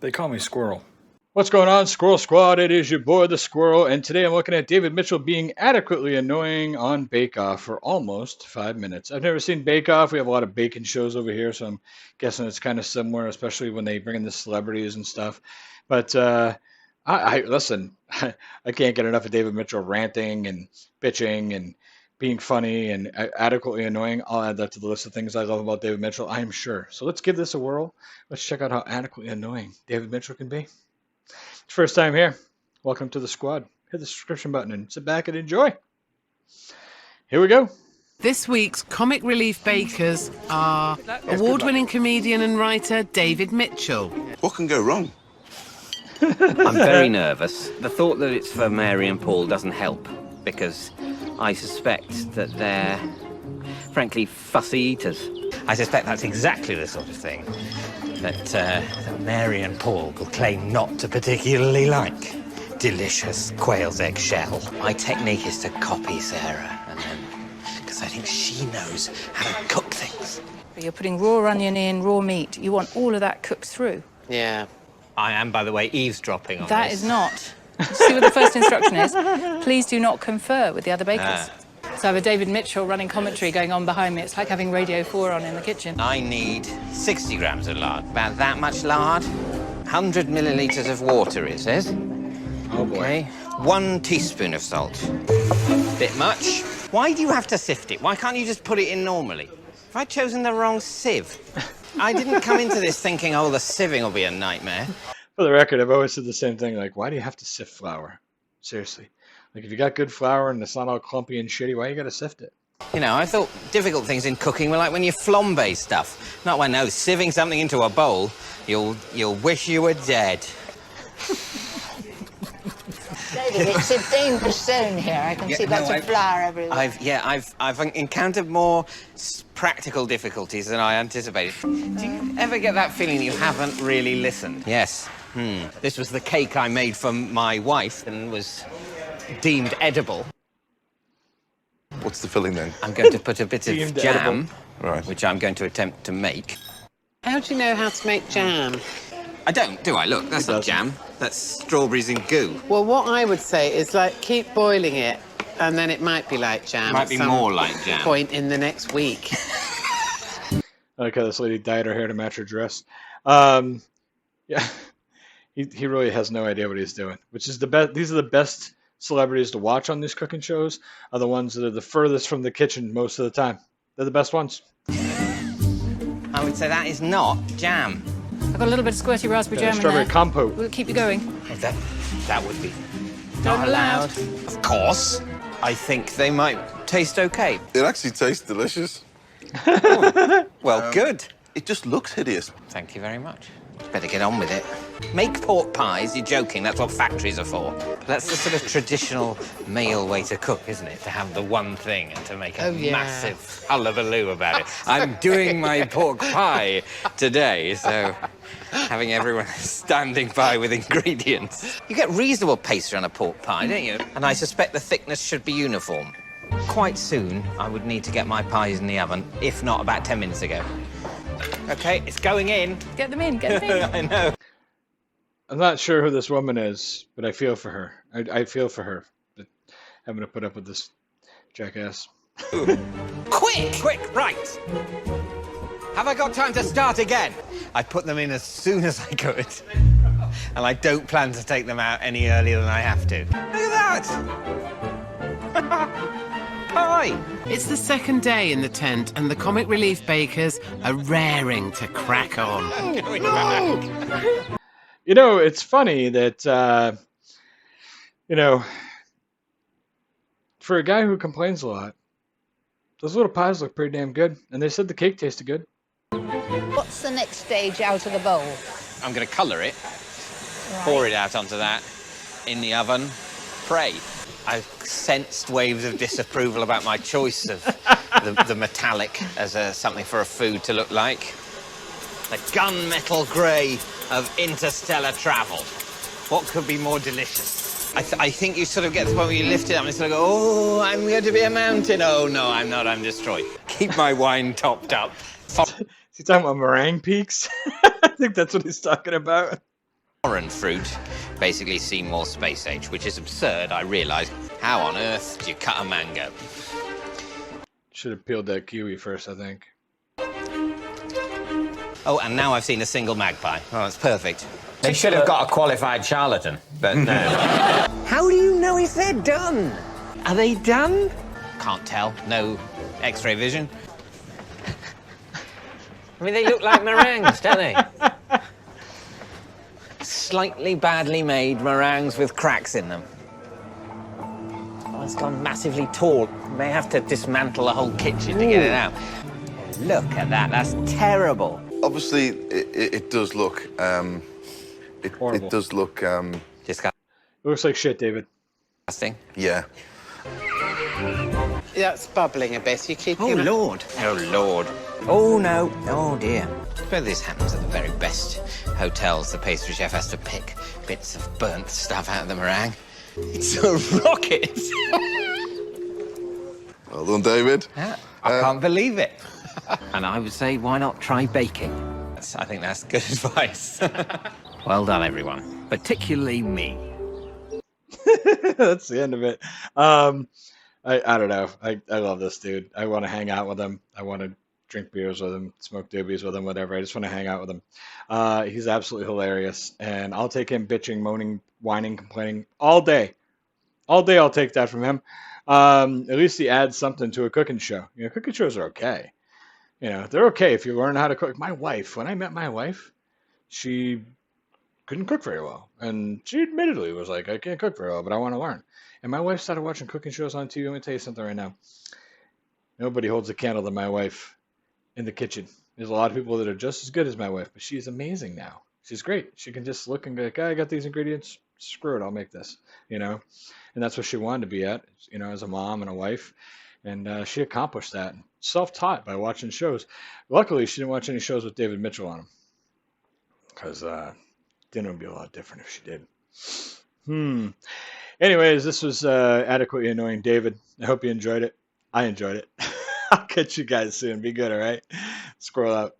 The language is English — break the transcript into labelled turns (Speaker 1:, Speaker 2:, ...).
Speaker 1: They call me Squirrel.
Speaker 2: What's going on, Squirrel Squad? It is your boy, the Squirrel, and today I'm looking at David Mitchell being adequately annoying on Bake Off for almost 5 minutes. I've never seen Bake Off. We have a lot of baking shows over here, so I'm guessing it's kind of similar, especially when they bring in the celebrities and stuff. But I listen, I can't get enough of David Mitchell ranting and bitching and being funny and adequately annoying. I'll add that to the list of things I love about David Mitchell, I am sure. So let's give this a whirl. Let's check out how adequately annoying David Mitchell can be. First time here, welcome to the squad. Hit the subscription button and sit back and enjoy. Here we go.
Speaker 3: This week's comic relief bakers are award-winning comedian and writer David Mitchell.
Speaker 4: What can go wrong?
Speaker 5: I'm very nervous. The thought that it's for Mary and Paul doesn't help, because I suspect that they're, frankly, fussy eaters.
Speaker 6: I suspect that's exactly the sort of thing that Mary and Paul will claim not to particularly like. Delicious quail's egg shell. My technique is to copy Sarah, and then, because I think she knows how to cook things.
Speaker 7: You're putting raw onion in, raw meat. You want all of that cooked through.
Speaker 6: Yeah. I am, by the way, eavesdropping on
Speaker 7: That
Speaker 6: this.
Speaker 7: is not. See what the first instruction is? Please do not confer with the other bakers. So I have a David Mitchell running commentary going on behind me. It's like having Radio 4 on in the kitchen.
Speaker 6: I need 60 grams of lard. About that much lard. 100 millilitres of water, it says.
Speaker 2: Oh boy.
Speaker 6: Okay. 1 teaspoon of salt. Bit much. Why do you have to sift it? Why can't you just put it in normally? Have I chosen the wrong sieve? I didn't come into this thinking, oh, the sieving will be a nightmare.
Speaker 2: For the record, I've always said the same thing. Like, why do you have to sift flour? Seriously. Like, if you got good flour and it's not all clumpy and shitty, why you got to sift it?
Speaker 6: You know, I thought difficult things in cooking were like when you flambe stuff. Not when, no, sieving something into a bowl, you'll wish you were dead.
Speaker 8: David, it's a dangerous zone here. I can see lots of flour everywhere.
Speaker 6: I've encountered more practical difficulties than I anticipated. Do you ever get that feeling you haven't really listened? Yes. This was the cake I made for my wife and was deemed edible.
Speaker 4: What's the filling then?
Speaker 6: I'm going to put a bit of
Speaker 2: Deemed
Speaker 6: jam,
Speaker 4: Right.
Speaker 6: which I'm going to attempt to make.
Speaker 3: How do you know how to make jam?
Speaker 6: I don't, do I? Look, that's not jam. That's strawberries and goo.
Speaker 3: Well, what I would say is, like, keep boiling it, and then it might be like jam.
Speaker 6: Might be more like jam.
Speaker 3: Point in the next week.
Speaker 2: I like how this lady dyed her hair to match her dress. Yeah. He really has no idea what he's doing, which is the best. These are the best celebrities to watch on these cooking shows, are the ones that are the furthest from the kitchen most of the time. They're the best ones.
Speaker 6: I would say that is not jam.
Speaker 7: I've got a little bit of squirty raspberry jam in
Speaker 2: Strawberry
Speaker 7: there.
Speaker 2: compote.
Speaker 7: Will it keep you going?
Speaker 6: That would be
Speaker 7: Not allowed.
Speaker 6: Of course. I think they might taste okay.
Speaker 4: It actually tastes delicious.
Speaker 6: Well, good.
Speaker 4: It just looks hideous.
Speaker 6: Thank you very much. Better get on with it. Make pork pies, you're joking, that's what factories are for. That's the sort of traditional male way to cook, isn't it? To have the one thing and to make a massive hullabaloo about it. I'm doing my pork pie today, so having everyone standing by with ingredients. You get reasonable pastry on a pork pie, don't you? And I suspect the thickness should be uniform. Quite soon, I would need to get my pies in the oven, if not about 10 minutes ago. Okay, it's going in.
Speaker 7: Get them in, get them in.
Speaker 6: I know.
Speaker 2: I'm not sure who this woman is, but I feel for her. I feel for her having to put up with this jackass.
Speaker 6: Quick, right. Have I got time to start again? I put them in as soon as I could. And I don't plan to take them out any earlier than I have to. Look at that! Pie!
Speaker 3: It's the second day in the tent, and the comic relief bakers are raring to crack on.
Speaker 2: You know, it's funny that, you know, for a guy who complains a lot, those little pies look pretty damn good. And they said the cake tasted good.
Speaker 8: What's the next stage out of the bowl?
Speaker 6: I'm going to colour it, pour it out onto that, in the oven, pray. I've sensed waves of disapproval about my choice of the metallic as something for a food to look like. The gunmetal grey of interstellar travel. What could be more delicious? I think you sort of get to the point where you lift it up and it's like, oh, I'm going to be a mountain. Oh, no, I'm not. I'm destroyed. Keep my wine topped up.
Speaker 2: Is he talking about meringue peaks? I think that's what he's talking about.
Speaker 6: foreign fruit basically seem more space age, which is absurd, I realise. How on earth do you cut a mango?
Speaker 2: Should have peeled that kiwi first, I think.
Speaker 6: Oh, and now I've seen a single magpie. Oh, it's perfect.
Speaker 1: They should have got a qualified charlatan, but no.
Speaker 5: How do you know if they're done? Are they done?
Speaker 6: Can't tell. No X-ray vision.
Speaker 5: I mean, they look like meringues, don't they? Slightly badly made meringues with cracks in them. Oh, it's gone massively tall. May have to dismantle the whole kitchen to get it out. Look at that. That's terrible.
Speaker 4: Obviously, it does look.
Speaker 2: Horrible.
Speaker 4: It does look.
Speaker 6: Disgusting.
Speaker 2: It looks like shit, David.
Speaker 4: Yeah.
Speaker 3: That's bubbling a bit. You keep.
Speaker 5: Oh, Lord.
Speaker 6: Oh, Lord.
Speaker 5: Oh, no. Oh, dear.
Speaker 6: But this happens at the very best hotels. The pastry chef has to pick bits of burnt stuff out of the meringue. It's a rocket.
Speaker 4: Well done, David.
Speaker 6: Yeah, I can't believe it.
Speaker 5: And I would say, why not try baking?
Speaker 6: I think that's good advice.
Speaker 5: Well done, everyone. Particularly me.
Speaker 2: That's the end of it. I don't know. I love this dude. I want to hang out with him. I want to drink beers with him, smoke doobies with him, whatever. I just want to hang out with him. He's absolutely hilarious, and I'll take him bitching, moaning, whining, complaining all day. All day I'll take that from him. At least he adds something to a cooking show. You know, cooking shows are okay. You know, they're okay if you learn how to cook. My wife, when I met my wife, she couldn't cook very well. And she admittedly was like, I can't cook very well, but I want to learn. And my wife started watching cooking shows on TV. Let me tell you something right now. Nobody holds a candle to my wife in the kitchen. There's a lot of people that are just as good as my wife, but she's amazing now. She's great. She can just look and go, I got these ingredients. Screw it. I'll make this, you know. And that's what she wanted to be at, you know, as a mom and a wife. And she accomplished that. Self-taught by watching shows. Luckily, she didn't watch any shows with David Mitchell on them. Because dinner would be a lot different if she did. Anyways, this was adequately annoying, David. I hope you enjoyed it. I enjoyed it. I'll catch you guys soon. Be good, all right? Squirrel out.